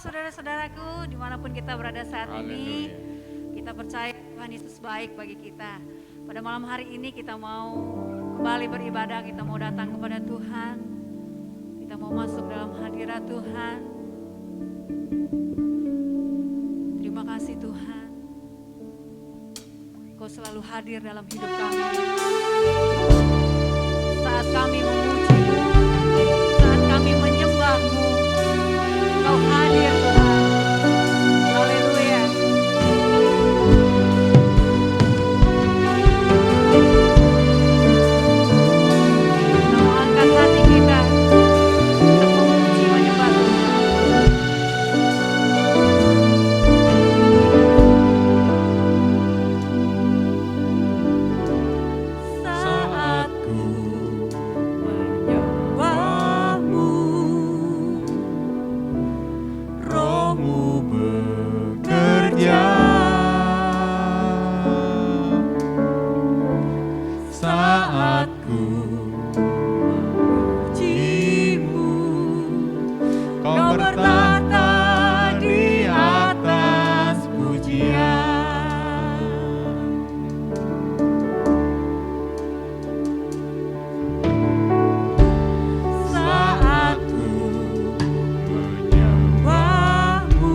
saudara-saudaraku, dimanapun kita berada saat ini, kita percaya Tuhan Yesus baik bagi kita. Pada malam hari ini kita mau kembali beribadah, kita mau datang kepada Tuhan, kita mau masuk dalam hadirat Tuhan. Terima kasih Tuhan, Kau selalu hadir dalam hidup kami. Saat kami memuji-Mu, saat kami menyembah-Mu, Kau hadir Tuhan. Haleluya. Kita mau angkat hati kita untuk memuji menyembah Tuhan. Saat ku menyembah-Mu, Roh-Mu bekerja. Saat ku memuji-Mu, Kau bertata di atas pujian. Saat ku menyembah-Mu,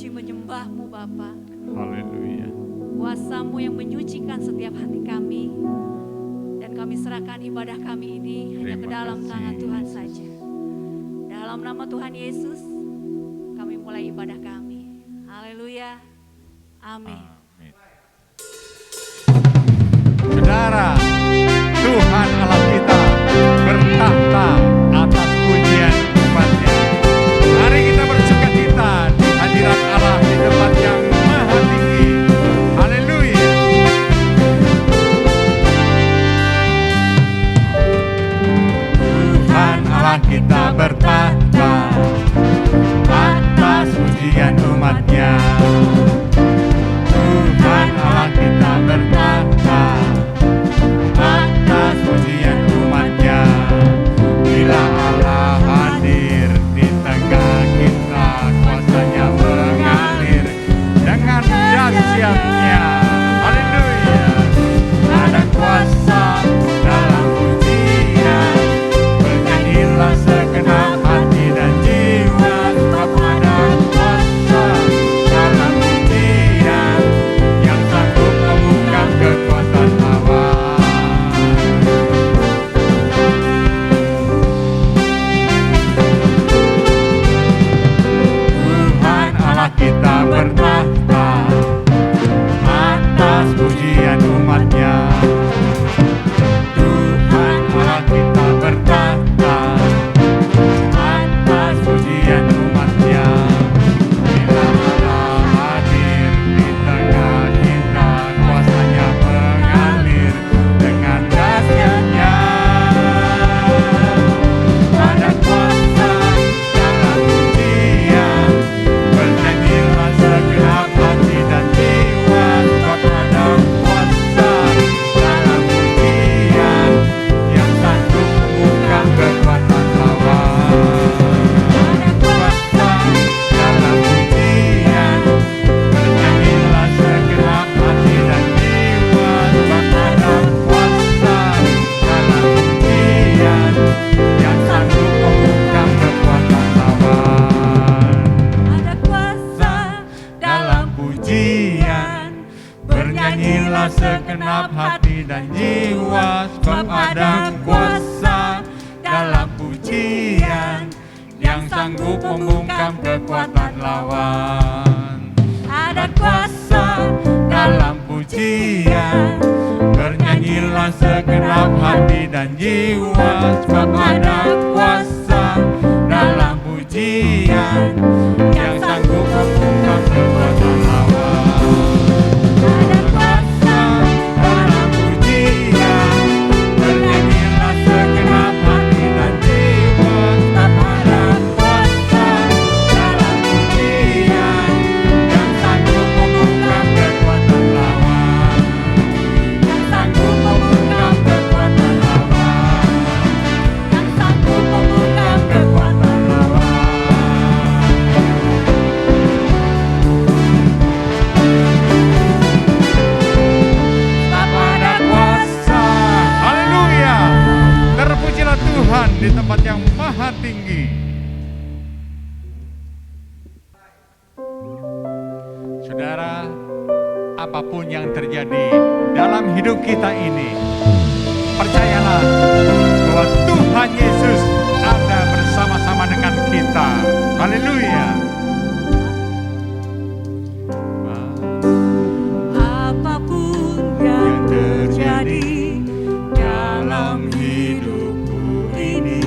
memuji menyembah-Mu Bapa. Haleluya. Kuasa-Mu yang menyucikan setiap hati kami. Dan kami serahkan ibadah kami ini hanya ke dalam tangan Tuhan saja. Dalam nama Tuhan Yesus, kami mulai ibadah kami. Haleluya. Amin. Saudara, Tuhan Allah kita bertahta atas pujian umatnya. Mari kita bersukacita di hadirat Allah di tempat yang maha tinggi. Haleluya. Tuhan Allah kita bertahta atas pujian umatnya. Tuhan Allah kita bertahta atas pujian umatnya. Bila Allah hadir di tengah kita, kuasanya mengalir dengan dahsyatnya. Haleluya. Ada kuasa dalam pujian, bernyanyilah segenap hati dan jiwa. Sebab ada kuasa dalam pujian yang sanggup membungkam kekuatan lawan. Tuhan Allah kita bertahta atas pujian umatnya. Tuhan Allah kita bertahta atas pujian umatnya. Bila Allah hadir di tengah kita, kuasanya mengalir dengan dahsyatnya. Ada kuasa dalam pujian, bernyanyilah segenap hati dan jiwa. Sebab ada kuasa dalam pujian yang sanggup membungkam kekuatan lawan. Ada kuasa dalam pujian, bernyanyilah segenap hati dan jiwa. Sebab ada kuasa dalam pujian yang sanggup membungkam kekuatan lawan. Ada kuasa Dalam pujian, bernyanyilah segenap hati dan jiwa. Sebab ada kuasa dalam pujian yang sanggup membungkam kekuatan lawan. Ada kuasa dalam pujian, bernyanyilah segenap hati dan jiwa. Sebab ada kuasa dalam pujian yang sanggup membungkam kekuatan lawan. Ada kuasa dalam pujian, bernyanyilah segenap hati dan jiwa. Sebab ada kuasa dalam pujian yang sanggup membungkam kekuatan lawan. Yang sanggup membungkam kekuatan lawan. Yang sanggup membungkam kekuatan lawan. Sebab ada kuasa. Haleluya. Terpujilah Tuhan di tempat yang maha tinggi. Saudara, apapun yang terjadi dalam hidup kita ini, percayalah bahwa Tuhan Yesus ada bersama-sama dengan kita. Haleluya. apapun yang terjadi dalam hidupku ini,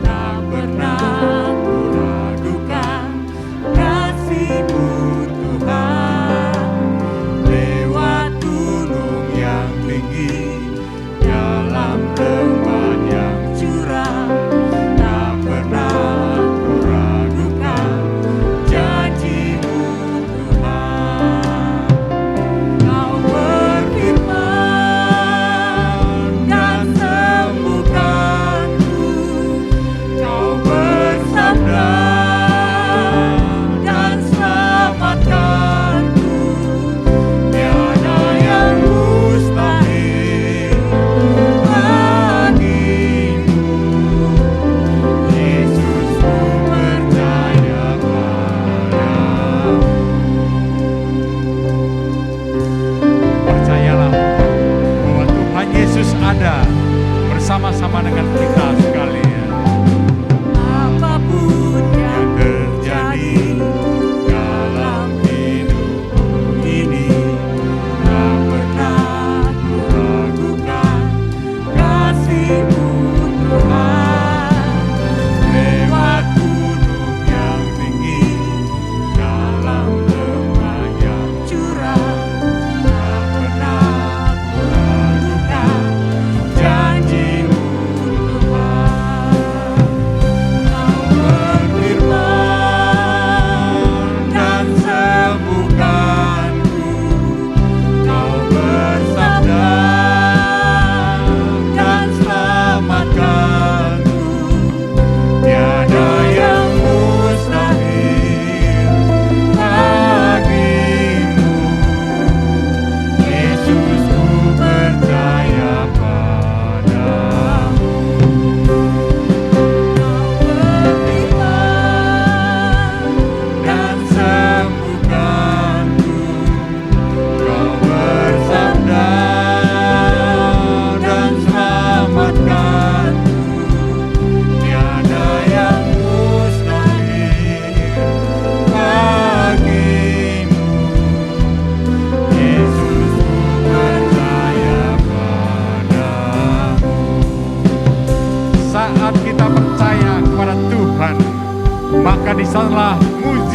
tak pernah kuragukan kasih-Mu Tuhan. Lewat gunung yang tinggi, dalam lembah yang curam, tak pernah kuragukan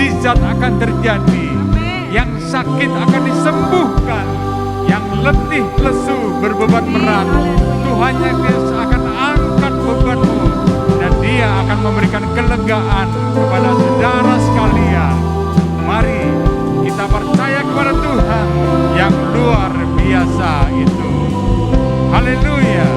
mukjizat akan terjadi, yang sakit akan disembuhkan, yang letih lesu berbeban berat, Tuhan Yesus akan angkat bebanmu dan Dia akan memberikan kelegaan kepada saudara sekalian. Mari kita percaya kepada Tuhan yang luar biasa itu. Haleluya.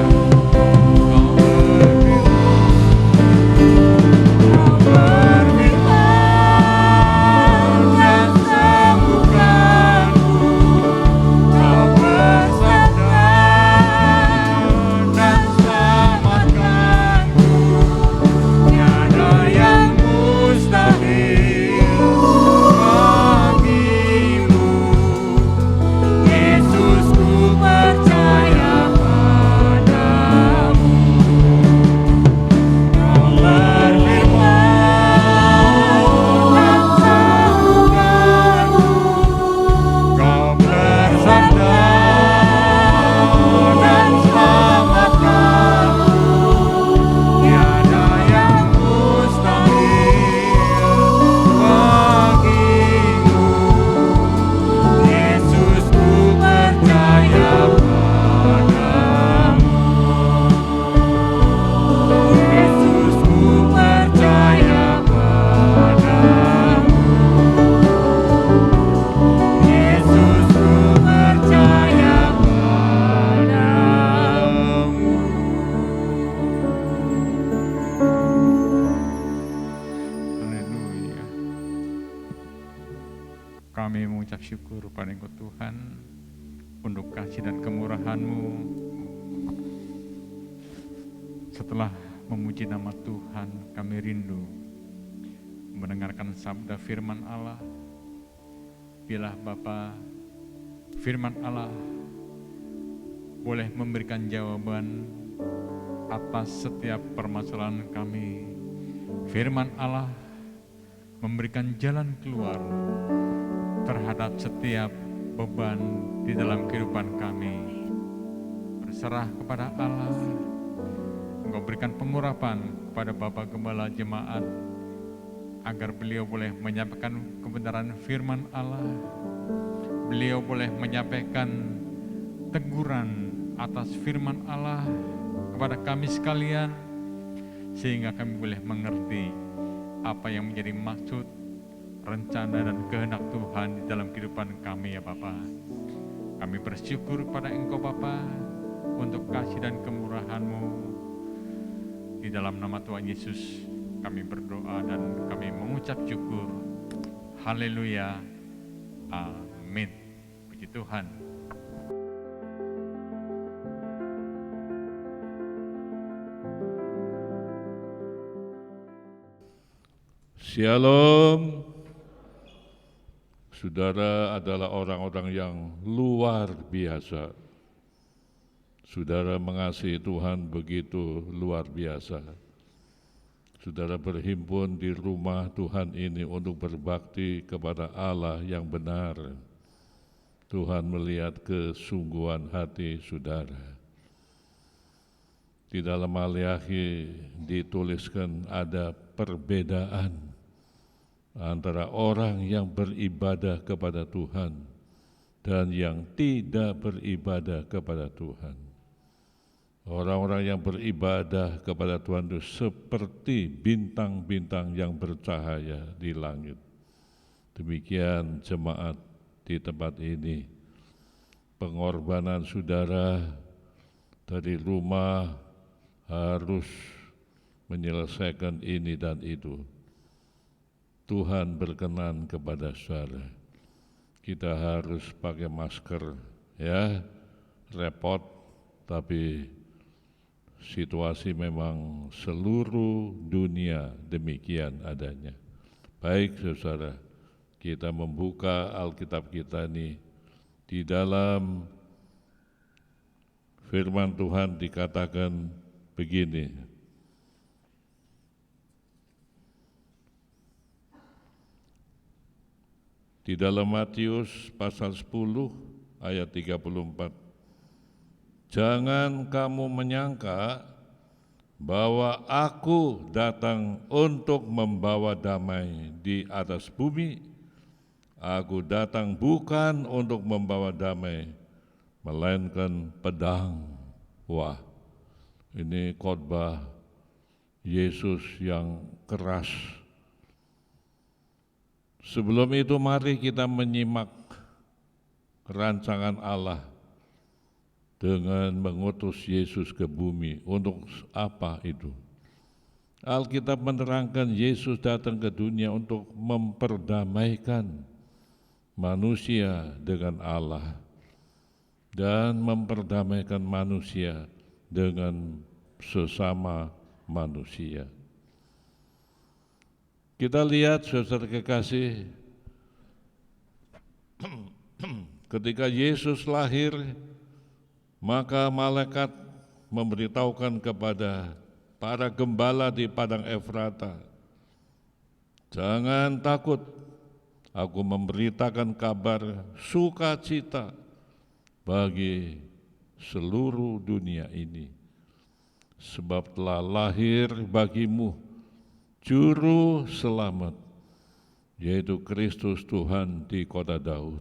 Kami mengucap syukur pada Engkau Tuhan untuk kasih dan kemurahan-Mu. Setelah memuji nama Tuhan, kami rindu mendengarkan sabda firman Allah. Biarlah Bapa, firman Allah boleh memberikan jawaban atas setiap permasalahan kami. Firman Allah memberikan jalan keluar terhadap setiap beban di dalam kehidupan kami. Berserah kepada Allah, Engkau berikan pengurapan kepada Bapak Gembala Jemaat, agar beliau boleh menyampaikan kebenaran firman Allah. Beliau boleh menyampaikan teguran atas firman Allah kepada kami sekalian, sehingga kami boleh mengerti apa yang menjadi maksud, rencana dan kehendak Tuhan di dalam kehidupan kami ya Bapa. Kami bersyukur pada Engkau Bapa untuk kasih dan kemurahan-Mu. Di dalam nama Tuhan Yesus kami berdoa dan kami mengucap syukur. Haleluya. Amin. Puji Tuhan. Shalom. Saudara adalah orang-orang yang luar biasa. Saudara mengasihi Tuhan begitu luar biasa. Saudara berhimpun di rumah Tuhan ini untuk berbakti kepada Allah yang benar. Tuhan melihat kesungguhan hati saudara. Di dalam Maleakhi dituliskan ada perbedaan antara orang yang beribadah kepada Tuhan dan yang tidak beribadah kepada Tuhan. Orang-orang yang beribadah kepada Tuhan itu seperti bintang-bintang yang bercahaya di langit. Demikian jemaat di tempat ini. Pengorbanan saudara dari rumah harus menyelesaikan ini dan itu. Tuhan berkenan kepada saudara. Kita harus pakai masker, ya, repot, tapi situasi memang seluruh dunia demikian adanya. Baik saudara, kita membuka Alkitab kita ini, di dalam firman Tuhan dikatakan begini. Di dalam Matius pasal 10 ayat 34. Jangan kamu menyangka bahwa aku datang untuk membawa damai di atas bumi. Aku datang bukan untuk membawa damai, melainkan pedang. Wah, ini khotbah Yesus yang keras. Sebelum itu mari kita menyimak rancangan Allah dengan mengutus Yesus ke bumi. Untuk apa itu? Alkitab menerangkan Yesus datang ke dunia untuk memperdamaikan manusia dengan Allah dan memperdamaikan manusia dengan sesama manusia. Kita lihat, saudara kekasih, ketika Yesus lahir, maka malaikat memberitahukan kepada para gembala di padang Efrata, jangan takut, aku memberitakan kabar sukacita bagi seluruh dunia ini, sebab telah lahir bagimu Juru Selamat, yaitu Kristus Tuhan di kota Daud.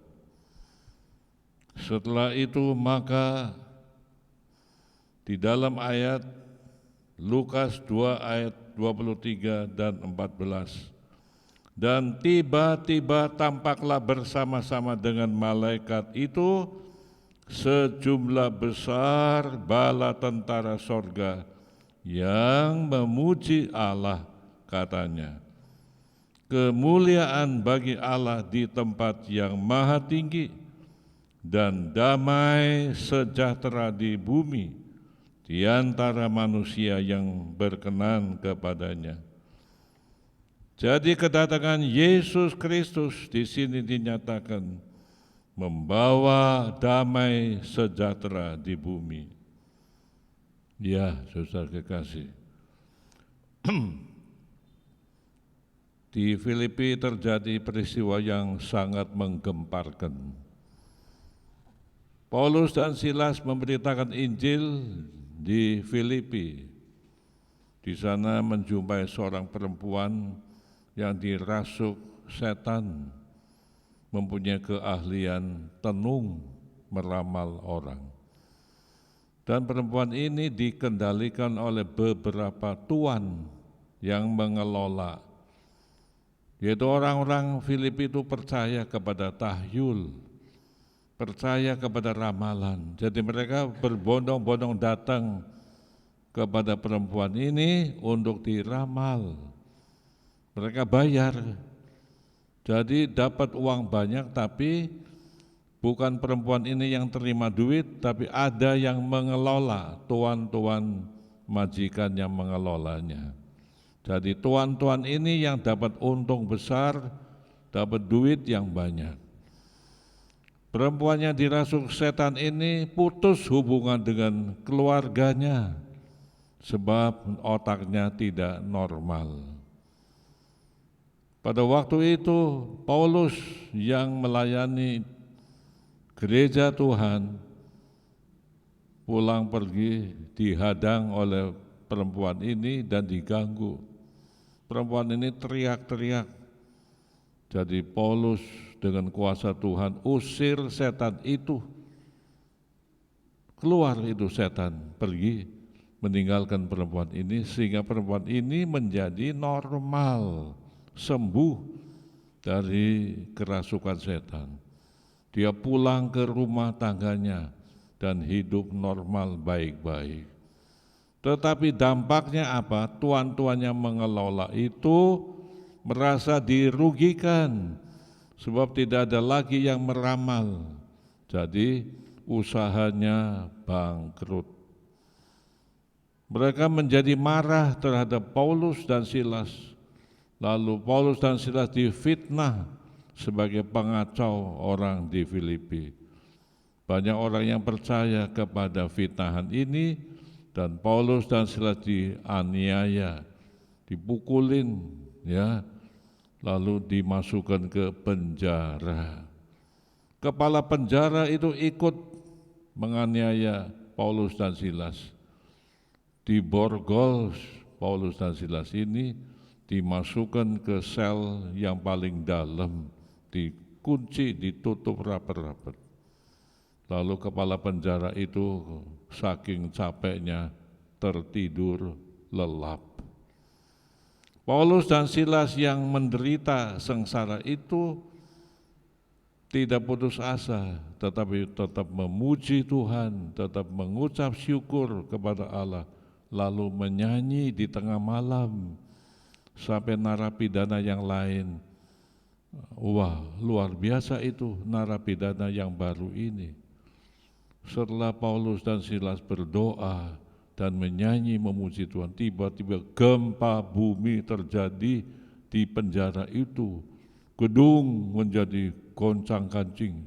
Setelah itu maka di dalam ayat Lukas 2 ayat 23 dan 14, dan tiba-tiba tampaklah bersama-sama dengan malaikat itu sejumlah besar bala tentara sorga yang memuji Allah, katanya, kemuliaan bagi Allah di tempat yang maha tinggi, dan damai sejahtera di bumi di antara manusia yang berkenan kepadanya. Jadi kedatangan Yesus Kristus di sini dinyatakan membawa damai sejahtera di bumi. Ya, saudara kekasih, di Filipi terjadi peristiwa yang sangat menggemparkan. Paulus dan Silas memberitakan Injil di Filipi. Di sana menjumpai seorang perempuan yang dirasuk setan, mempunyai keahlian tenung meramal orang. Dan perempuan ini dikendalikan oleh beberapa tuan yang mengelola, yaitu orang-orang Filipi itu percaya kepada tahyul, percaya kepada ramalan. Jadi mereka berbondong-bondong datang kepada perempuan ini untuk diramal. Mereka bayar, jadi dapat uang banyak, tapi bukan perempuan ini yang terima duit, tapi ada yang mengelola, tuan-tuan majikan yang mengelolanya. Jadi tuan-tuan ini yang dapat untung besar, dapat duit yang banyak. Perempuan yang dirasuk setan ini putus hubungan dengan keluarganya, sebab otaknya tidak normal. Pada waktu itu Paulus yang melayani gereja Tuhan pulang pergi dihadang oleh perempuan ini dan diganggu. Perempuan ini teriak-teriak. Jadi Paulus dengan kuasa Tuhan usir setan itu. Keluar itu setan, pergi meninggalkan perempuan ini, sehingga perempuan ini menjadi normal, sembuh dari kerasukan setan. Dia pulang ke rumah tangganya dan hidup normal baik-baik. Tetapi dampaknya apa? Tuan-tuan yang mengelola itu merasa dirugikan, sebab tidak ada lagi yang meramal. Jadi usahanya bangkrut. Mereka menjadi marah terhadap Paulus dan Silas. Lalu Paulus dan Silas difitnah sebagai pengacau orang di Filipi. Banyak orang yang percaya kepada fitnahan ini, dan Paulus dan Silas dianiaya, dipukulin, ya, lalu dimasukkan ke penjara. Kepala penjara itu ikut menganiaya Paulus dan Silas. diborgol Paulus dan Silas ini, dimasukkan ke sel yang paling dalam, dikunci, ditutup rapat-rapat. Lalu kepala penjara itu saking capeknya tertidur lelap. Paulus dan Silas yang menderita sengsara itu tidak putus asa, tetapi tetap memuji Tuhan, tetap mengucap syukur kepada Allah, lalu menyanyi di tengah malam sampai narapidana yang lain. Wah, luar biasa itu narapidana yang baru ini. Setelah Paulus dan Silas berdoa dan menyanyi memuji Tuhan, tiba-tiba gempa bumi terjadi di penjara itu. Gedung menjadi goncang-gancing.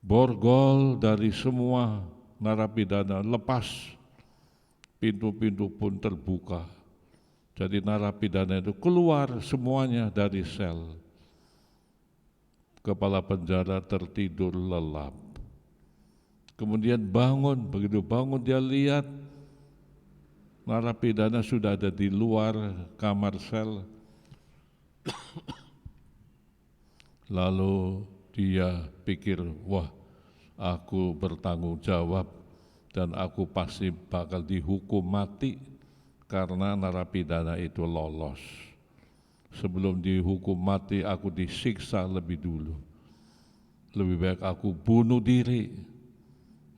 Borgol dari semua narapidana lepas, pintu-pintu pun terbuka. Jadi narapidana itu keluar semuanya dari sel. Kepala penjara tertidur lelap. Kemudian bangun, begitu bangun dia lihat narapidana sudah ada di luar kamar sel. Lalu dia pikir, wah, aku bertanggung jawab dan aku pasti bakal dihukum mati karena narapidana itu lolos. Sebelum dihukum mati aku disiksa lebih dulu. Lebih baik aku bunuh diri.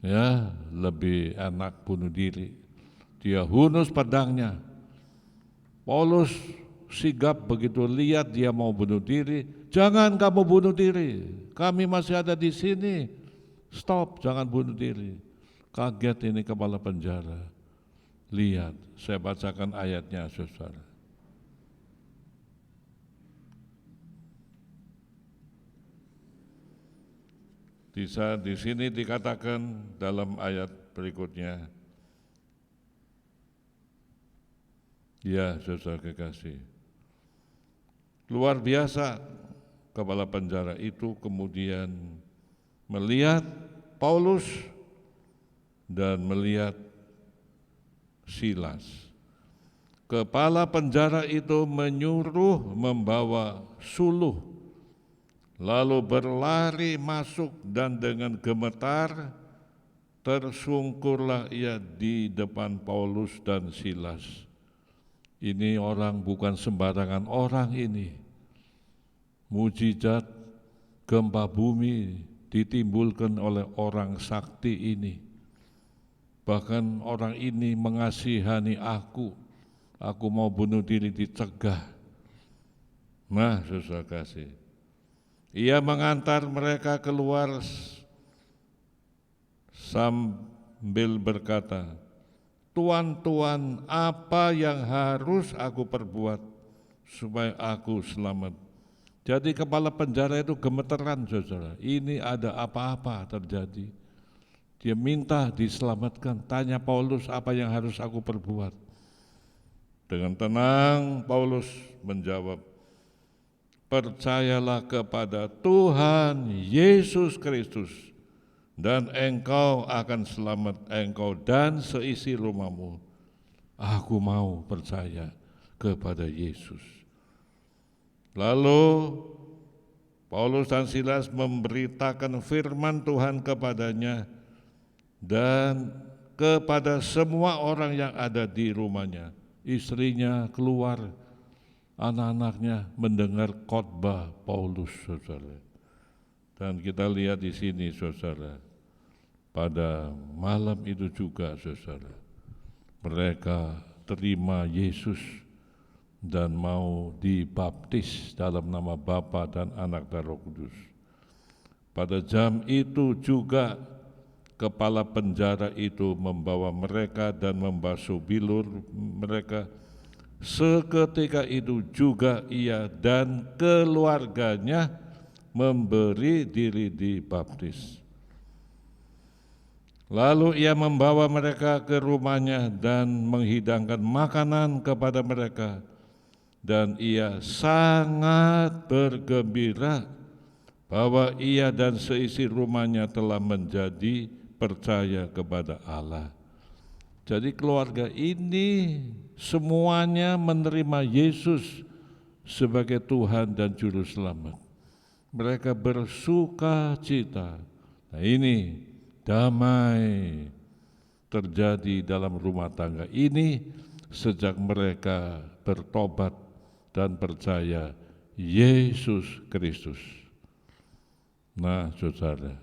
Ya, lebih enak bunuh diri. Dia hunus pedangnya. Paulus sigap begitu lihat dia mau bunuh diri, jangan kamu bunuh diri, kami masih ada di sini. Stop, jangan bunuh diri. Kaget ini kepala penjara. Lihat, saya bacakan ayatnya, saudara. Di sini dikatakan dalam ayat berikutnya, ya saudara kekasih, luar biasa kepala penjara itu kemudian melihat Paulus dan melihat Silas. Kepala penjara itu menyuruh membawa suluh, lalu berlari masuk dan dengan gemetar tersungkurlah ia di depan Paulus dan Silas. Ini orang bukan sembarangan orang ini. Mujizat gempa bumi ditimbulkan oleh orang sakti ini. Bahkan orang ini mengasihani aku mau bunuh diri dicegah. Nah, saudara kasih, ia mengantar mereka keluar sambil berkata, Tuan, apa yang harus aku perbuat supaya aku selamat? Jadi kepala penjara itu gemeteran, saudara. Ini ada apa-apa terjadi. Dia minta diselamatkan. Tanya Paulus, apa yang harus aku perbuat? Dengan tenang Paulus menjawab, percayalah kepada Tuhan Yesus Kristus dan engkau akan selamat, engkau dan seisi rumahmu. Aku mau percaya kepada Yesus. Lalu Paulus dan Silas memberitakan firman Tuhan kepadanya dan kepada semua orang yang ada di rumahnya. Istrinya keluar, anak-anaknya mendengar khotbah Paulus, saudara. Dan kita lihat di sini, saudara, pada malam itu juga, saudara, mereka terima Yesus dan mau dibaptis dalam nama Bapa dan Anak dan Roh Kudus. Pada jam itu juga kepala penjara itu membawa mereka dan membasuh bilur mereka. Seketika itu juga ia dan keluarganya memberi diri dibaptis. Lalu ia membawa mereka ke rumahnya dan menghidangkan makanan kepada mereka. Dan ia sangat bergembira bahwa ia dan seisi rumahnya telah menjadi percaya kepada Allah. Jadi keluarga ini semuanya menerima Yesus sebagai Tuhan dan Juru Selamat. Mereka bersuka cita. Nah ini damai terjadi dalam rumah tangga ini sejak mereka bertobat dan percaya Yesus Kristus. Nah saudara,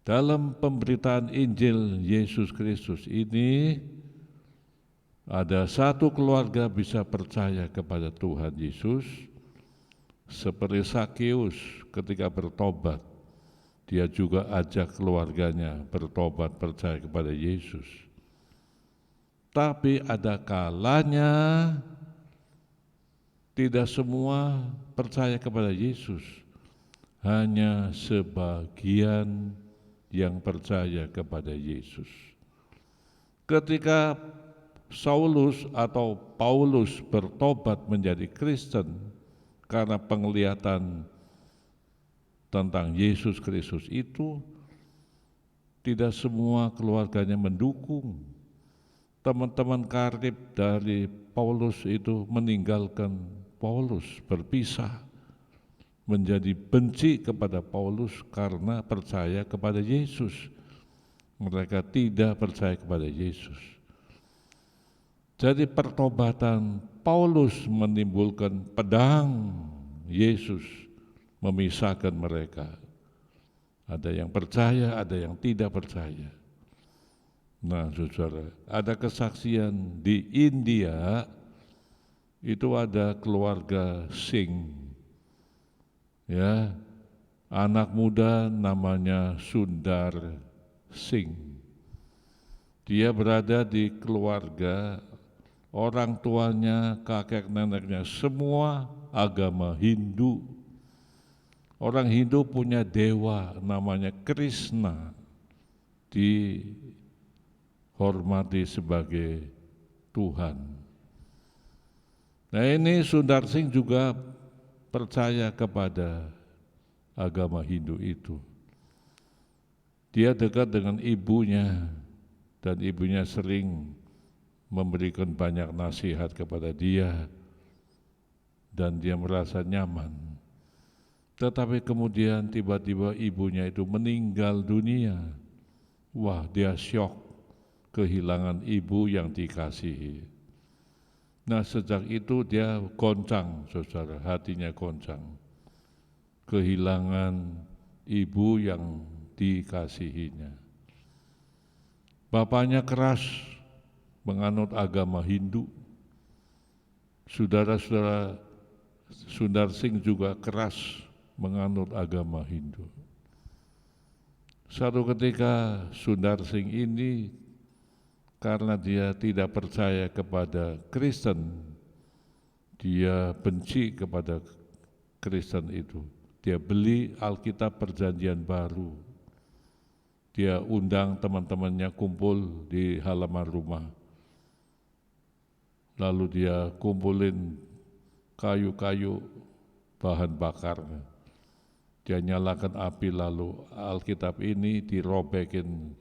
dalam pemberitaan Injil Yesus Kristus ini ada satu keluarga bisa percaya kepada Tuhan Yesus seperti Sakeus ketika bertobat. Dia juga ajak keluarganya bertobat percaya kepada Yesus. Tapi ada kalanya tidak semua percaya kepada Yesus. Hanya sebagian yang percaya kepada Yesus. Ketika Saulus atau Paulus bertobat menjadi Kristen karena penglihatan tentang Yesus Kristus itu, tidak semua keluarganya mendukung. Teman-teman karib dari Paulus itu meninggalkan Paulus, berpisah, menjadi benci kepada Paulus karena percaya kepada Yesus. Mereka tidak percaya kepada Yesus. Jadi pertobatan Paulus menimbulkan pedang Yesus, memisahkan mereka. Ada yang percaya, ada yang tidak percaya. Nah, saudara, ada kesaksian di India, itu ada keluarga Singh, ya, anak muda namanya Sundar Singh. Dia berada di keluarga, orang tuanya, kakek neneknya, semua agama Hindu. Orang Hindu punya dewa namanya Krishna, dihormati sebagai Tuhan. Nah ini Sundar Singh juga percaya kepada agama Hindu itu. Dia dekat dengan ibunya dan ibunya sering memberikan banyak nasihat kepada dia dan dia merasa nyaman. Tetapi kemudian tiba-tiba ibunya itu meninggal dunia. Wah, dia syok, kehilangan ibu yang dikasihi. Nah, sejak itu dia goncang, saudara, hatinya goncang. Kehilangan ibu yang dikasihinya. Bapaknya keras menganut agama Hindu. Saudara-saudara, Sundar Singh juga keras menganut agama Hindu. Suatu ketika Sundar Singh ini karena dia tidak percaya kepada Kristen, dia benci kepada Kristen itu. Dia beli Alkitab Perjanjian Baru. Dia undang teman-temannya kumpul di halaman rumah. Lalu dia kumpulin kayu-kayu bahan bakarnya. Dia nyalakan api, lalu Alkitab ini dirobekin,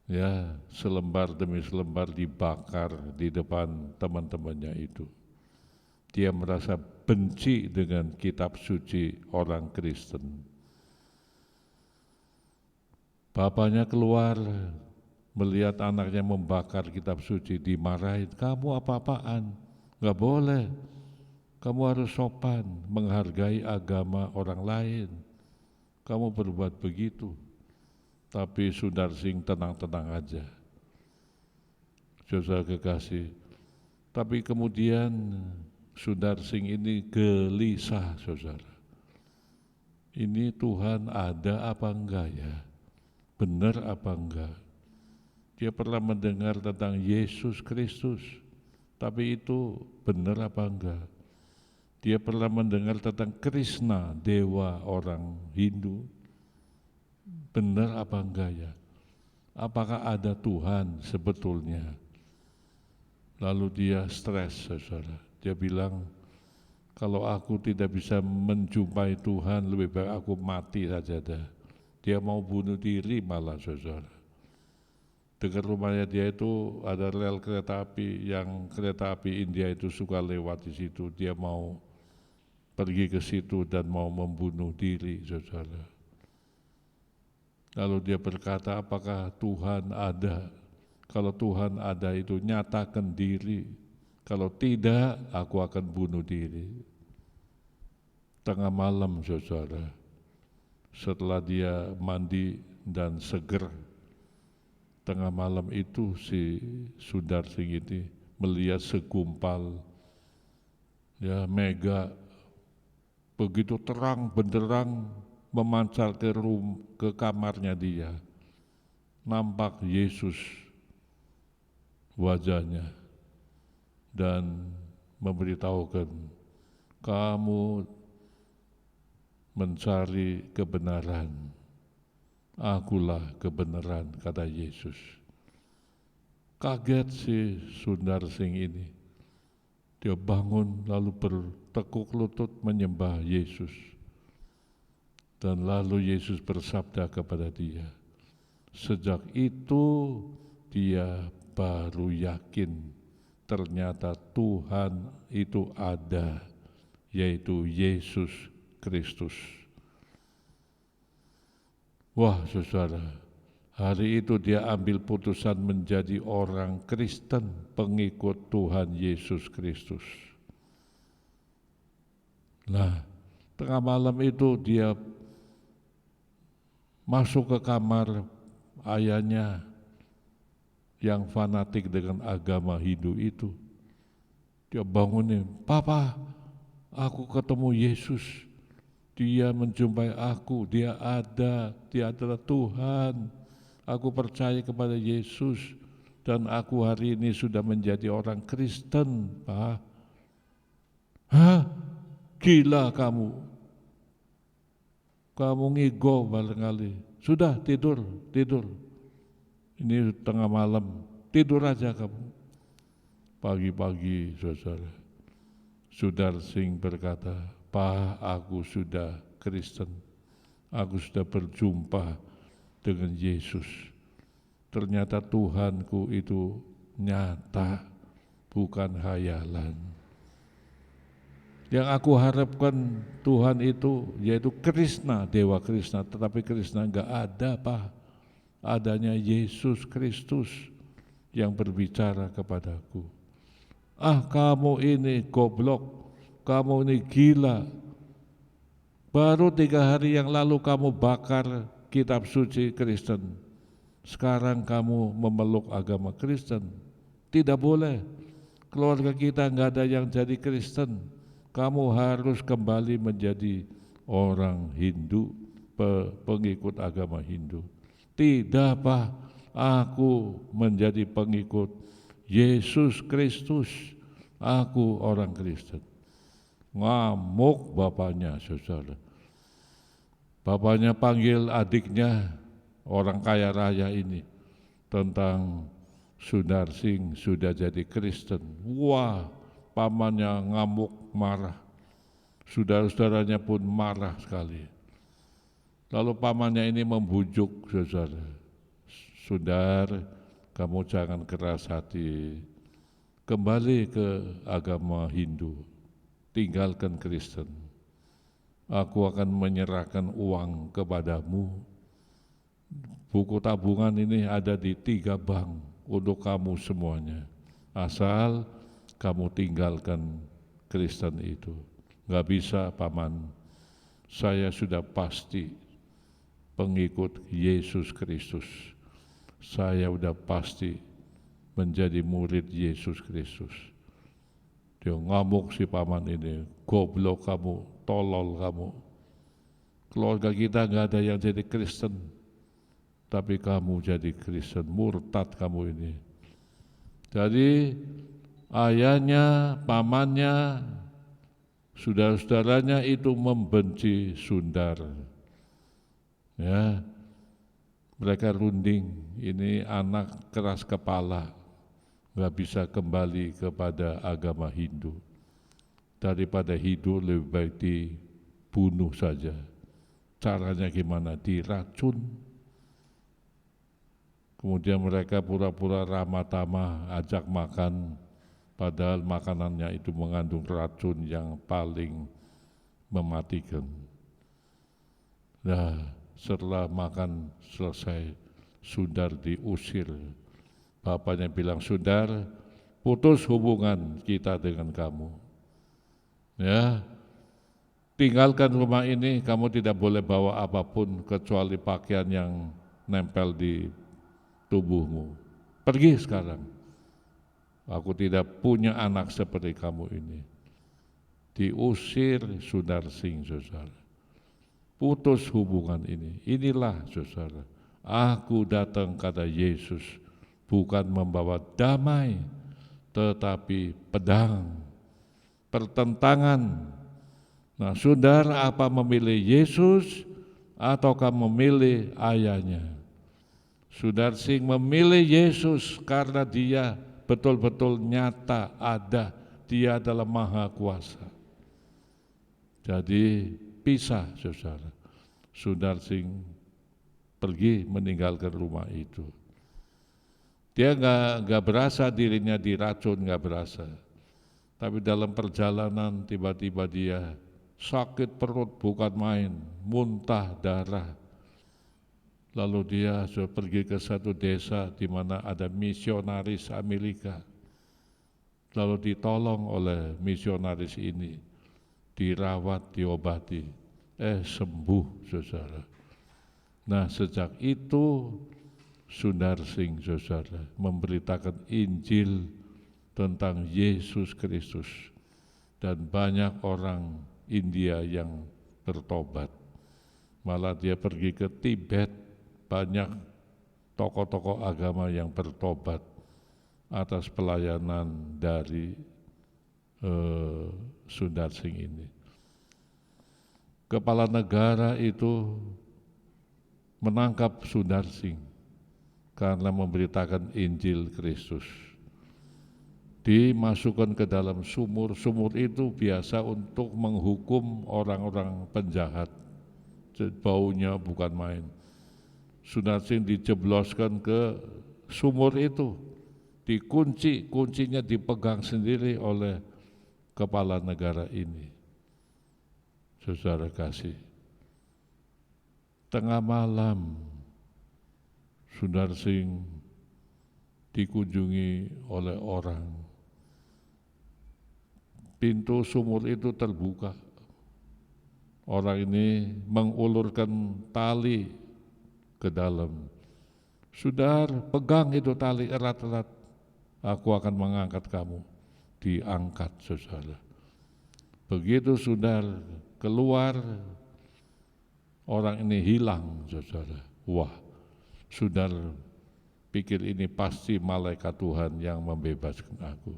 ya, selembar demi selembar dibakar di depan teman-temannya itu. Dia merasa benci dengan kitab suci orang Kristen. Bapaknya keluar melihat anaknya membakar kitab suci, dimarahin, kamu apa-apaan, gak boleh. Kamu harus sopan, menghargai agama orang lain. Kamu berbuat begitu. Tapi Sundar Singh tenang-tenang aja. Saudara kekasih. Tapi kemudian Sundar Singh ini gelisah, saudara. Ini Tuhan ada apa enggak ya? Benar apa enggak? Dia pernah mendengar tentang Yesus Kristus. Tapi itu benar apa enggak? Dia pernah mendengar tentang Krishna, dewa orang Hindu. Benar apa enggak ya? Apakah ada Tuhan sebetulnya? Lalu dia stres, saudara. Dia bilang, kalau aku tidak bisa menjumpai Tuhan, lebih baik aku mati saja dah. Dia mau bunuh diri malah, saudara. dekat rumahnya dia itu ada rel kereta api, yang kereta api India itu suka lewat di situ. Dia mau pergi ke situ dan mau membunuh diri, saudara. Lalu dia berkata, apakah Tuhan ada? Kalau Tuhan ada itu nyatakan diri. Kalau tidak, aku akan bunuh diri. Tengah malam, saudara, setelah dia mandi dan seger, tengah malam itu si Sundar Singh ini melihat segumpal ya mega begitu terang benderang memancar ke kamarnya dia. Nampak Yesus wajahnya dan memberitahukan, kamu mencari kebenaran, akulah kebenaran, kata Yesus. Kaget si Sundar Singh ini. Dia bangun lalu bertekuk lutut menyembah Yesus. Dan lalu Yesus bersabda kepada dia. Sejak itu dia baru yakin ternyata Tuhan itu ada, yaitu Yesus Kristus. Wah, saudara, hari itu dia ambil putusan menjadi orang Kristen, pengikut Tuhan Yesus Kristus. Nah, tengah malam itu dia masuk ke kamar ayahnya yang fanatik dengan agama Hindu itu. Dia bangunin, Papa, aku ketemu Yesus. Dia menjumpai aku, dia ada, dia adalah Tuhan. Aku percaya kepada Yesus dan aku hari ini sudah menjadi orang Kristen, Pak. Hah? Gila kamu. Kamu ngigo barangkali. Sudah tidur. Ini tengah malam, tidur aja kamu. Pagi-pagi, saudara, Sundar Singh berkata, Pak, aku sudah Kristen, aku sudah berjumpa dengan Yesus. Ternyata Tuhanku itu nyata, bukan hayalan. Yang aku harapkan Tuhan itu yaitu Krishna, Dewa Krishna, tetapi Krishna enggak ada, Pak. Adanya Yesus Kristus yang berbicara kepadaku. Ah, kamu ini goblok, kamu ini gila. Baru 3 hari yang lalu kamu bakar kitab suci Kristen. Sekarang kamu memeluk agama Kristen. Tidak boleh. Keluarga kita enggak ada yang jadi Kristen. Kamu harus kembali menjadi orang Hindu, pengikut agama Hindu. Tidak, Pak, aku menjadi pengikut Yesus Kristus. Aku orang Kristen. Ngamuk bapaknya, saudara. Bapaknya panggil adiknya, orang kaya raya ini, tentang Sundar Singh sudah jadi Kristen. Wah, pamannya ngamuk, marah. Saudara-saudaranya pun marah sekali. Lalu pamannya ini membujuk, saudara. Sundar, kamu jangan keras hati. Kembali ke agama Hindu. Tinggalkan Kristen. Aku akan menyerahkan uang kepadamu. Buku tabungan ini ada di 3 bank untuk kamu semuanya. Asal kamu tinggalkan Kristen itu. Gak bisa, paman. Saya sudah pasti pengikut Yesus Kristus. Saya sudah pasti menjadi murid Yesus Kristus. Dia ngamuk si paman ini, goblok kamu, tolol kamu. Keluarga kita gak ada yang jadi Kristen, tapi kamu jadi Kristen, murtad kamu ini. Jadi ayahnya, pamannya, saudara-saudaranya itu membenci Sundar. Ya, mereka runding, ini anak keras kepala, nggak bisa kembali kepada agama Hindu. Daripada hidup lebih baik dibunuh saja. Caranya gimana? Diracun. Kemudian mereka pura-pura ramah tamah, ajak makan, padahal makanannya itu mengandung racun yang paling mematikan. Nah, setelah makan selesai, Sundar diusir. Bapaknya bilang, Sundar, putus hubungan kita dengan kamu. Ya, tinggalkan rumah ini, kamu tidak boleh bawa apapun kecuali pakaian yang nempel di tubuhmu. Pergi sekarang. Aku tidak punya anak seperti kamu ini. Diusir Sundar Singh, saudara. Putus hubungan ini. Inilah, saudara, aku datang kepada Yesus bukan membawa damai, tetapi pedang, pertentangan. Nah, saudara, apa memilih Yesus ataukah memilih ayahnya? Sundar Singh memilih Yesus karena dia betul-betul nyata ada, dia adalah Maha Kuasa. Jadi pisah, saudara. Sundar Singh pergi meninggalkan rumah itu. Dia nggak berasa dirinya diracun, nggak berasa. Tapi dalam perjalanan tiba-tiba dia sakit perut bukan main, muntah darah. Lalu dia sudah pergi ke satu desa di mana ada misionaris Amerika. Lalu ditolong oleh misionaris ini, dirawat, diobati, sembuh, saudara. Nah, sejak itu Sundar Singh, saudara, memberitakan Injil tentang Yesus Kristus dan banyak orang India yang bertobat. Malah dia pergi ke Tibet, banyak tokoh-tokoh agama yang bertobat atas pelayanan dari Sundar Singh ini. Kepala negara itu menangkap Sundar Singh karena memberitakan Injil Kristus. Dimasukkan ke dalam sumur. Sumur itu biasa untuk menghukum orang-orang penjahat. Baunya bukan main. Sundar Singh dijebloskan ke sumur itu, dikunci, kuncinya dipegang sendiri oleh kepala negara ini. Saudara kasih, tengah malam Sundar Singh dikunjungi oleh orang. Pintu sumur itu terbuka. Orang ini mengulurkan tali ke dalam. Sundar, pegang itu tali erat-erat. Aku akan mengangkat kamu. Diangkat, saudara. Begitu Sundar keluar, orang ini hilang, saudara. Wah, Sundar pikir ini pasti malaikat Tuhan yang membebaskan aku.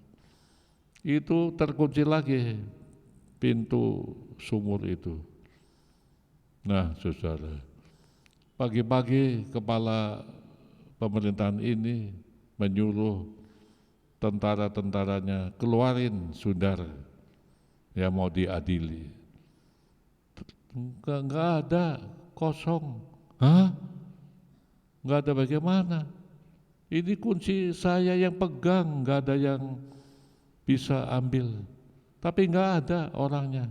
Itu terkunci lagi pintu sumur itu. Nah, saudara, pagi-pagi kepala pemerintahan ini menyuruh tentara-tentaranya keluarin Sundar yang mau diadili. Enggak ada, kosong. Hah? Enggak ada bagaimana? Ini kunci saya yang pegang, enggak ada yang bisa ambil. Tapi enggak ada orangnya.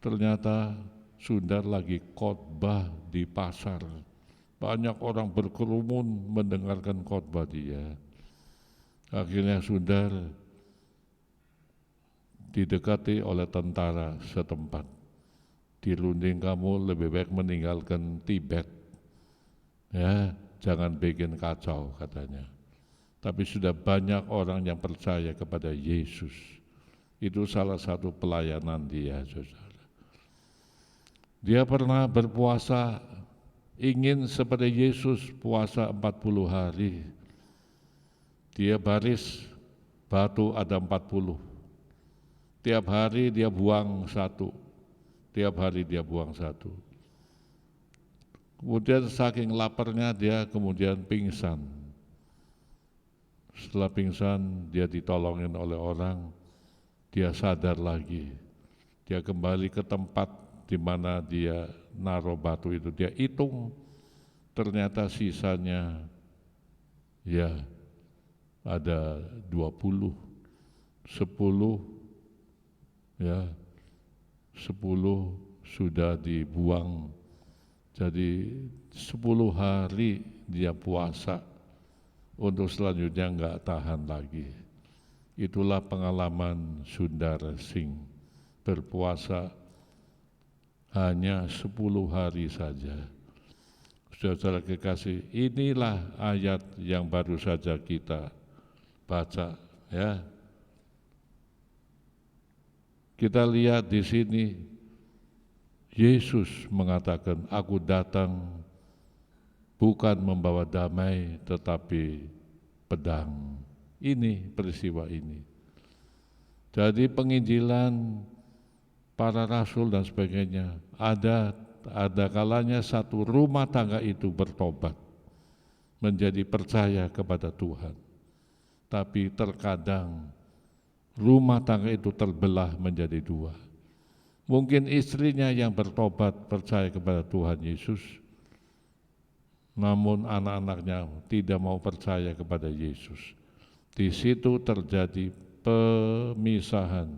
Ternyata Sundar lagi khotbah di pasar. Banyak orang berkerumun mendengarkan khotbah dia. Akhirnya Sundar didekati oleh tentara setempat. Dirunding, kamu lebih baik meninggalkan Tibet. Ya, jangan bikin kacau, katanya. Tapi sudah banyak orang yang percaya kepada Yesus. Itu salah satu pelayanan dia, saudara. Dia pernah berpuasa, ingin seperti Yesus puasa 40 hari. Dia baris, batu ada 40. Tiap hari dia buang satu. Tiap hari dia buang satu. Kemudian saking laparnya dia kemudian pingsan. Setelah pingsan dia ditolongin oleh orang, dia sadar lagi. Dia kembali ke tempat di mana dia naruh batu itu, dia hitung, ternyata sisanya Ya, ada 20, 10, ya, 10 sudah dibuang. Jadi 10 hari dia puasa, untuk selanjutnya enggak tahan lagi. Itulah pengalaman Sundar Singh, berpuasa hanya 10 hari saja. Saudara kekasih, inilah ayat yang baru saja kita baca, ya. Kita lihat di sini, Yesus mengatakan, aku datang bukan membawa damai tetapi pedang. Ini peristiwa ini. Jadi penginjilan para rasul dan sebagainya, ada kalanya satu rumah tangga itu bertobat, menjadi percaya kepada Tuhan. Tapi terkadang rumah tangga itu terbelah menjadi dua. Mungkin istrinya yang bertobat percaya kepada Tuhan Yesus, namun anak-anaknya tidak mau percaya kepada Yesus. Di situ terjadi pemisahan,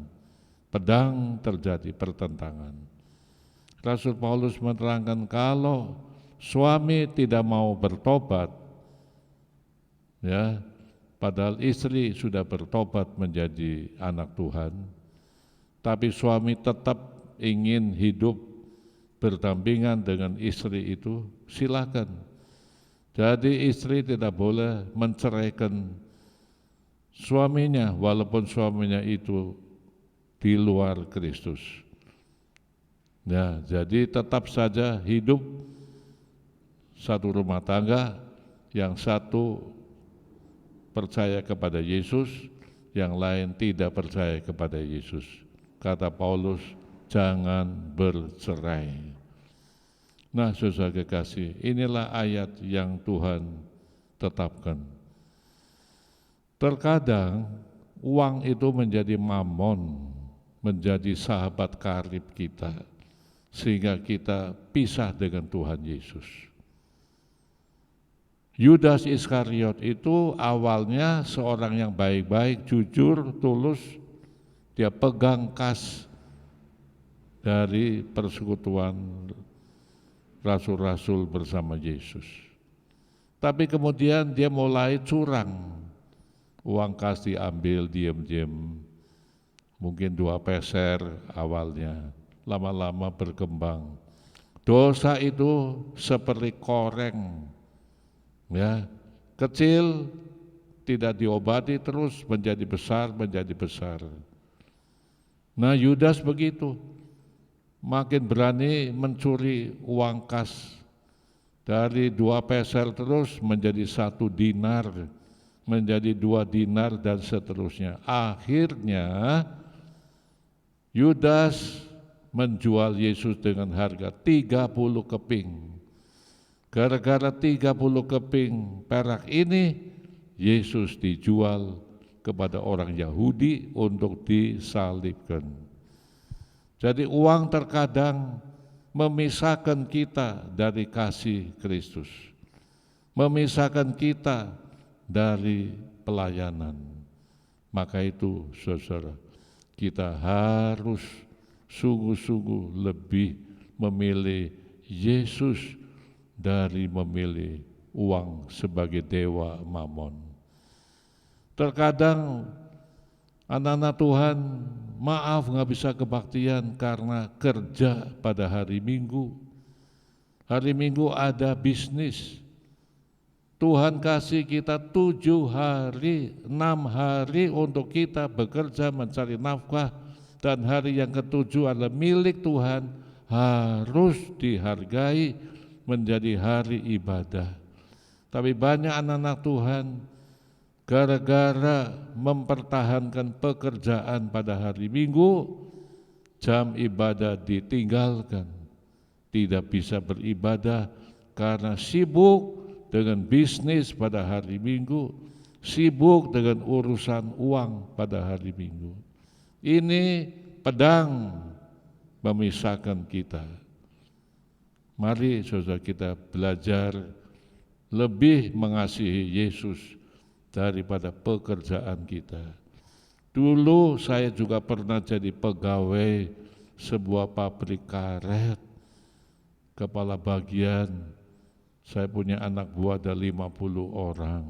pedang terjadi pertentangan. Rasul Paulus menerangkan kalau suami tidak mau bertobat, ya, padahal istri sudah bertobat menjadi anak Tuhan, tapi suami tetap ingin hidup berdampingan dengan istri itu, silakan. Jadi istri tidak boleh menceraikan suaminya walaupun suaminya itu di luar Kristus. Ya, jadi tetap saja hidup satu rumah tangga, yang satu percaya kepada Yesus, yang lain tidak percaya kepada Yesus. Kata Paulus, jangan bercerai. Nah, saudara kekasih, inilah ayat yang Tuhan tetapkan. Terkadang uang itu menjadi mamon, menjadi sahabat karib kita, sehingga kita pisah dengan Tuhan Yesus. Yudas Iskariot itu awalnya seorang yang baik-baik, jujur, tulus. Dia pegang kas dari persekutuan rasul-rasul bersama Yesus. Tapi kemudian dia mulai curang. Uang kas diambil diam-diam, mungkin 2 peser awalnya, lama-lama berkembang. Dosa itu seperti koreng, ya, kecil tidak diobati terus menjadi besar, menjadi besar. Nah, Yudas begitu, makin berani mencuri uang kas, dari 2 peser terus menjadi 1 dinar, menjadi 2 dinar dan seterusnya. Akhirnya Yudas menjual Yesus dengan harga 30 keping. Gara-gara 30 keping perak ini, Yesus dijual kepada orang Yahudi untuk disalibkan. Jadi uang terkadang memisahkan kita dari kasih Kristus, memisahkan kita dari pelayanan. Maka itu, saudara, kita harus sungguh-sungguh lebih memilih Yesus dari memilih uang sebagai dewa mamon. Terkadang anak-anak Tuhan, maaf nggak bisa kebaktian karena kerja pada hari Minggu. Hari Minggu ada bisnis. Tuhan kasih kita 7 hari, 6 hari untuk kita bekerja mencari nafkah, dan hari yang ke-7 adalah milik Tuhan, harus dihargai menjadi hari ibadah. Tapi banyak anak-anak Tuhan gara-gara mempertahankan pekerjaan pada hari Minggu, jam ibadah ditinggalkan, tidak bisa beribadah karena sibuk dengan bisnis pada hari Minggu, sibuk dengan urusan uang pada hari Minggu. Ini pedang memisahkan kita. Mari saudara kita belajar lebih mengasihi Yesus daripada pekerjaan kita. Dulu saya juga pernah jadi pegawai sebuah pabrik karet, kepala bagian. Saya punya anak buah ada 50 orang.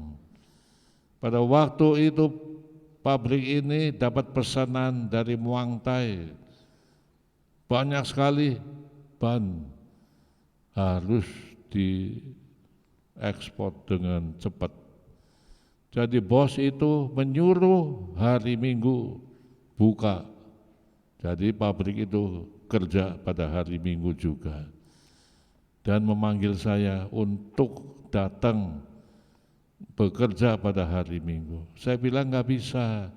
Pada waktu itu pabrik ini dapat pesanan dari Muang Thai. Banyak sekali ban harus diekspor dengan cepat. Jadi bos itu menyuruh hari Minggu buka. Jadi pabrik itu kerja pada hari Minggu juga. Dan memanggil saya untuk datang bekerja pada hari Minggu. Saya bilang nggak bisa.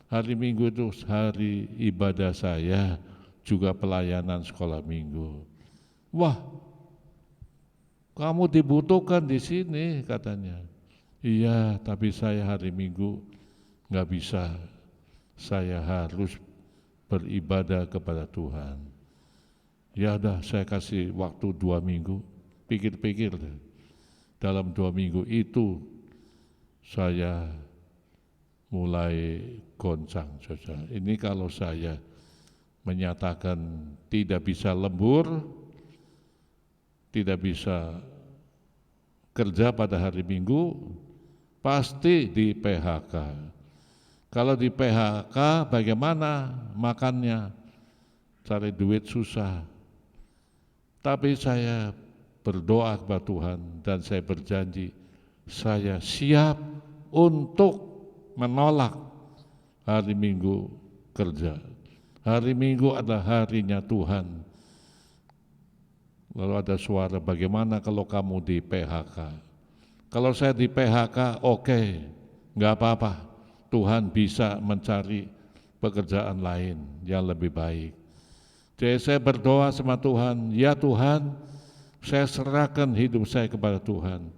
Hari Minggu itu hari ibadah saya, juga pelayanan sekolah minggu. Wah, kamu dibutuhkan di sini katanya. Iya, tapi saya hari Minggu nggak bisa. Saya harus beribadah kepada Tuhan. Ya udah, saya kasih waktu 2 minggu. Pikir-pikir, dalam 2 minggu itu saya mulai goncang, saudara. Ini kalau saya menyatakan tidak bisa lembur, tidak bisa kerja pada hari Minggu, pasti di PHK. Kalau di PHK bagaimana makannya? Cari duit susah. Tapi saya berdoa kepada Tuhan dan saya berjanji, saya siap untuk menolak hari Minggu kerja. Hari Minggu adalah harinya Tuhan. Lalu ada suara, bagaimana kalau kamu di PHK? Kalau saya di PHK, oke, nggak apa-apa. Tuhan bisa mencari pekerjaan lain yang lebih baik. Jadi saya berdoa sama Tuhan, ya Tuhan, saya serahkan hidup saya kepada Tuhan.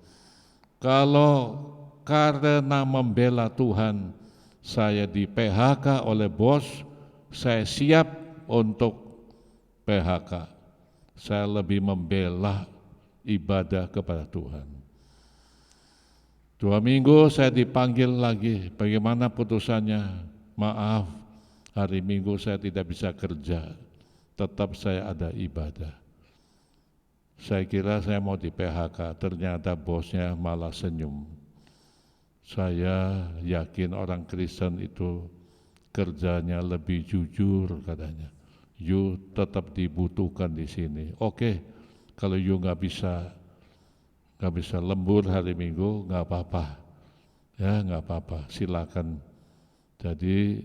Kalau karena membela Tuhan, saya di PHK oleh bos, saya siap untuk PHK. Saya lebih membela ibadah kepada Tuhan. 2 minggu saya dipanggil lagi, bagaimana putusannya? Maaf, hari Minggu saya tidak bisa kerja, tetap saya ada ibadah. Saya kira saya mau di PHK, ternyata bosnya malah senyum. Saya yakin orang Kristen itu kerjanya lebih jujur katanya. You tetap dibutuhkan di sini. Oke, kalau you nggak bisa lembur hari Minggu, nggak apa-apa. Ya nggak apa-apa, silakan. Jadi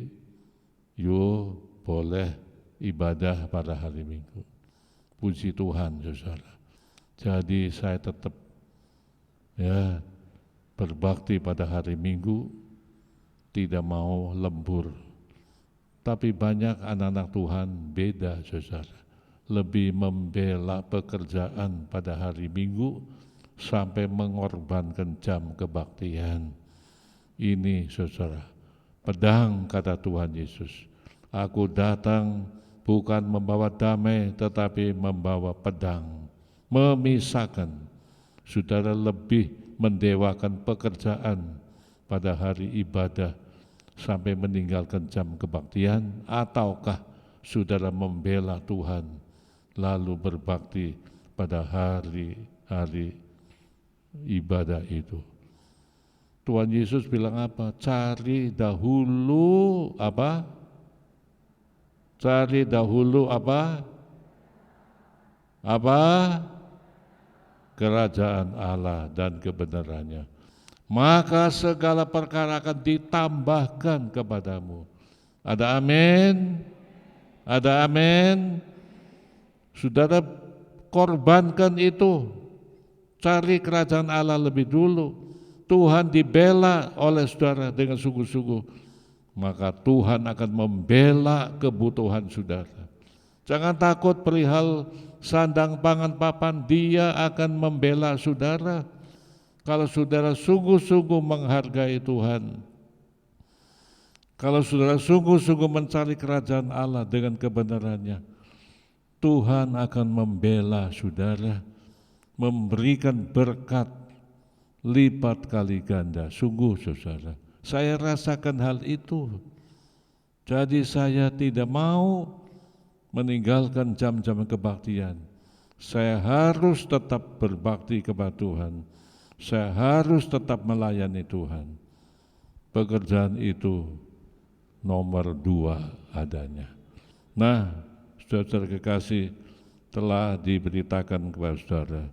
you boleh ibadah pada hari Minggu. Puji Tuhan, saudara. Jadi saya tetap ya berbakti pada hari Minggu, tidak mau lembur. Tapi banyak anak-anak Tuhan beda, saudara. Lebih membela pekerjaan pada hari Minggu sampai mengorbankan jam kebaktian. Ini, saudara, pedang kata Tuhan Yesus. Aku datang bukan membawa damai, tetapi membawa pedang, memisahkan. Saudara lebih mendewakan pekerjaan pada hari ibadah sampai meninggalkan jam kebaktian, ataukah saudara membela Tuhan lalu berbakti pada hari-hari ibadah itu? Tuhan Yesus bilang apa? Cari dahulu apa? Cari dahulu apa? Apa? Kerajaan Allah dan kebenarannya. Maka segala perkara akan ditambahkan kepadamu. Ada amin? Ada amin? Saudara korbankan itu. Cari kerajaan Allah lebih dulu. Tuhan dibela oleh saudara dengan sungguh-sungguh. Maka Tuhan akan membela kebutuhan saudara. Jangan takut perihal sandang pangan papan, Dia akan membela saudara. Kalau saudara sungguh-sungguh menghargai Tuhan, kalau saudara sungguh-sungguh mencari kerajaan Allah dengan kebenarannya, Tuhan akan membela saudara, memberikan berkat lipat kali ganda. Sungguh saudara, saya rasakan hal itu. Jadi saya tidak mau meninggalkan jam-jam kebaktian. Saya harus tetap berbakti kepada Tuhan. Saya harus tetap melayani Tuhan. Pekerjaan itu nomor 2 adanya. Nah, saudara kekasih, telah diberitakan kepada saudara.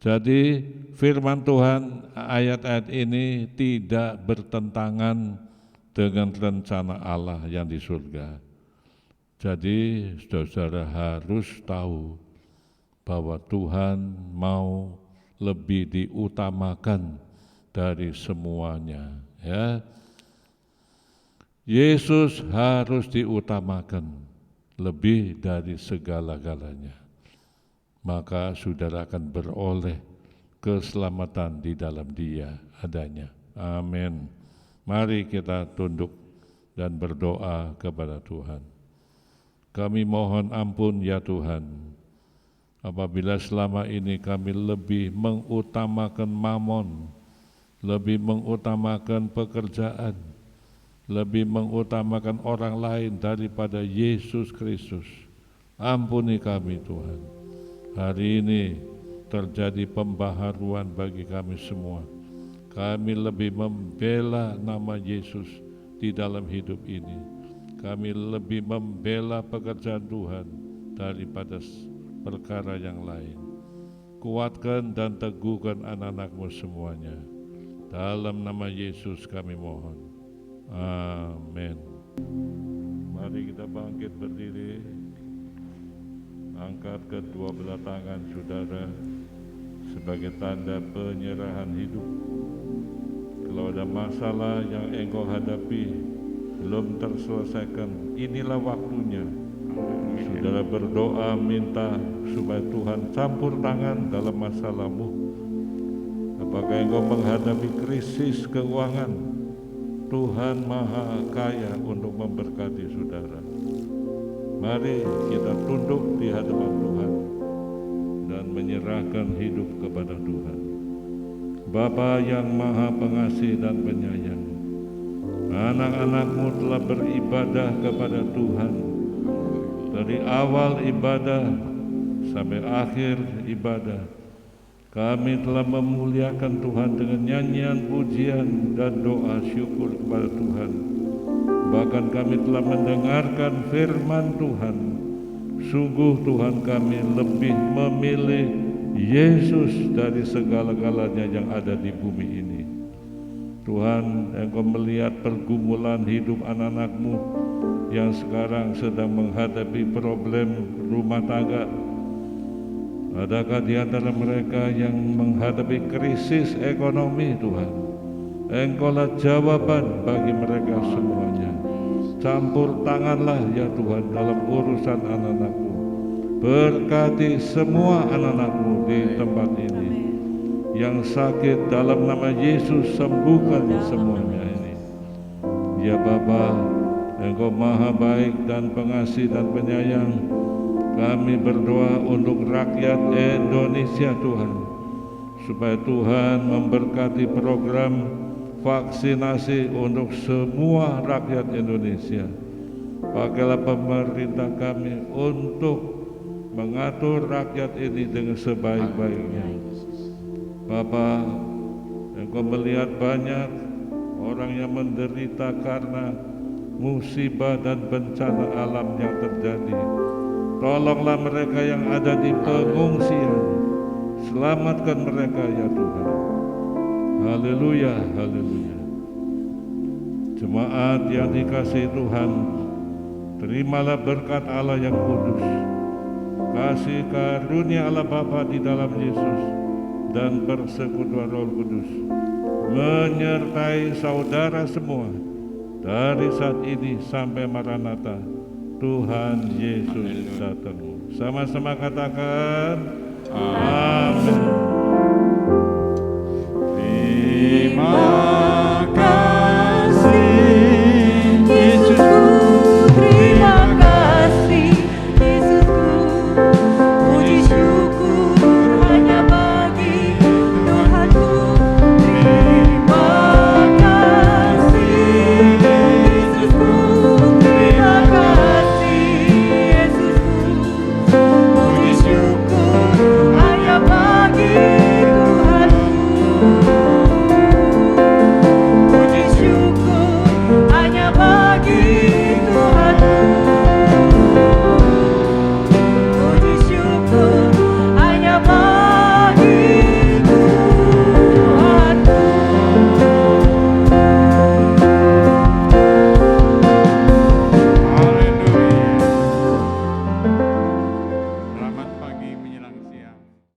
Jadi firman Tuhan ayat-ayat ini tidak bertentangan dengan rencana Allah yang di surga. Jadi saudara harus tahu bahwa Tuhan mau lebih diutamakan dari semuanya, ya. Yesus harus diutamakan lebih dari segala-galanya. Maka saudara akan beroleh keselamatan di dalam Dia adanya. Amin. Mari kita tunduk dan berdoa kepada Tuhan. Kami mohon ampun ya Tuhan, apabila selama ini kami lebih mengutamakan mamon, lebih mengutamakan pekerjaan, lebih mengutamakan orang lain daripada Yesus Kristus. Ampuni kami Tuhan. Hari ini terjadi pembaharuan bagi kami semua. Kami lebih membela nama Yesus di dalam hidup ini. Kami lebih membela pekerjaan Tuhan daripada perkara yang lain. Kuatkan dan teguhkan anak-anak-Mu semuanya. Dalam nama Yesus kami mohon. Amin. Mari kita bangkit berdiri. Angkat kedua belah tangan saudara sebagai tanda penyerahan hidup. Kalau ada masalah yang engkau hadapi belum terselesaikan, inilah waktunya. Saudara berdoa minta supaya Tuhan campur tangan dalam masalahmu. Apakah engkau menghadapi krisis keuangan? Tuhan Maha Kaya untuk memberkati saudara. Mari kita tunduk di hadapan Tuhan dan menyerahkan hidup kepada Tuhan. Bapa yang Maha Pengasih dan Penyayang, anak-anak-Mu telah beribadah kepada Tuhan dari awal ibadah sampai akhir ibadah. Kami telah memuliakan Tuhan dengan nyanyian pujian dan doa syukur kepada Tuhan. Bahkan kami telah mendengarkan firman Tuhan. Sungguh Tuhan kami lebih memilih Yesus dari segala-galanya yang ada di bumi ini. Tuhan, Engkau melihat pergumulan hidup anak-anak-Mu yang sekarang sedang menghadapi problem rumah tangga. Adakah di antara mereka yang menghadapi krisis ekonomi, Tuhan? Engkaulah jawaban bagi mereka semuanya. Campur tanganlah ya Tuhan dalam urusan anak-anak-Mu. Berkati semua anak-anak-Mu di tempat ini. Yang sakit dalam nama Yesus, sembuhkan semuanya ini. Ya Bapa, Engkau Maha baik dan pengasih dan penyayang. Kami berdoa untuk rakyat Indonesia Tuhan, supaya Tuhan memberkati program vaksinasi untuk semua rakyat Indonesia. Pakailah pemerintah kami untuk mengatur rakyat ini dengan sebaik-baiknya. Bapa, Engkau melihat banyak orang yang menderita karena musibah dan bencana alam yang terjadi. Tolonglah mereka yang ada di pengungsian. Selamatkan mereka ya Tuhan. Haleluya, haleluya. Jemaat yang dikasihi Tuhan, terimalah berkat Allah yang kudus, kasih karunia Allah Bapa di dalam Yesus, dan persekutuan Roh Kudus menyertai saudara semua dari saat ini sampai Maranatha. Tuhan Yesus datang. Sama-sama katakan amin. Terima